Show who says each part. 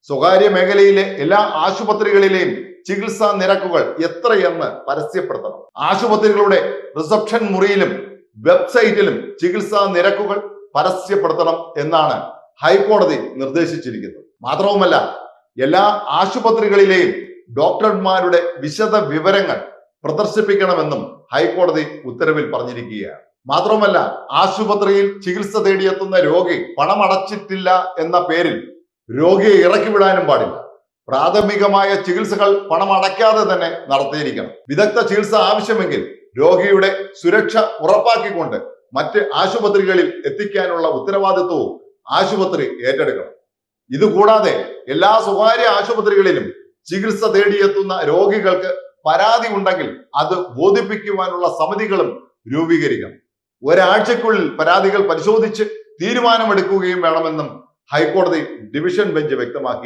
Speaker 1: സ്വകാര്യ മേഖലയിലെ എല്ലാ ആശുപത്രികളിലെയും ചികിത്സാ നിരക്കുകൾ എത്രയെന്ന് പരസ്യപ്പെടുത്തണം. ആശുപത്രികളുടെ റിസപ്ഷൻ മുറിയിലും വെബ്സൈറ്റിലും ചികിത്സാ നിരക്കുകൾ പരസ്യപ്പെടുത്തണം എന്നാണ് ഹൈക്കോടതി നിർദ്ദേശിച്ചിരിക്കുന്നത്. മാത്രവുമല്ല, എല്ലാ ആശുപത്രികളിലെയും ഡോക്ടർമാരുടെ വിശദ വിവരങ്ങൾ പ്രദർശിപ്പിക്കണമെന്നും ഹൈക്കോടതി ഉത്തരവിൽ പറഞ്ഞിരിക്കുകയാണ്. മാത്രമല്ല, ആശുപത്രിയിൽ ചികിത്സ തേടിയെത്തുന്ന രോഗി പണമടച്ചിട്ടില്ല എന്ന പേരിൽ രോഗിയെ ഇറക്കി വിടാനും പാടില്ല. പ്രാഥമികമായ ചികിത്സകൾ പണമടയ്ക്കാതെ തന്നെ നടത്തിയിരിക്കണം. വിദഗ്ധ ചികിത്സ ആവശ്യമെങ്കിൽ രോഗിയുടെ സുരക്ഷ ഉറപ്പാക്കിക്കൊണ്ട് മറ്റ് ആശുപത്രികളിൽ എത്തിക്കാനുള്ള ഉത്തരവാദിത്വവും ആശുപത്രി ഏറ്റെടുക്കണം. ഇതുകൂടാതെ എല്ലാ സ്വകാര്യ ആശുപത്രികളിലും ചികിത്സ തേടിയെത്തുന്ന രോഗികൾക്ക് പരാതി ഉണ്ടെങ്കിൽ അത് ബോധിപ്പിക്കുവാനുള്ള സമിതികളും രൂപീകരിക്കണം. ഒരാഴ്ചക്കുള്ളിൽ പരാതികൾ പരിശോധിച്ച് തീരുമാനമെടുക്കുകയും വേണമെന്നും ഹൈക്കോടതി ഡിവിഷൻ ബെഞ്ച് വ്യക്തമാക്കി.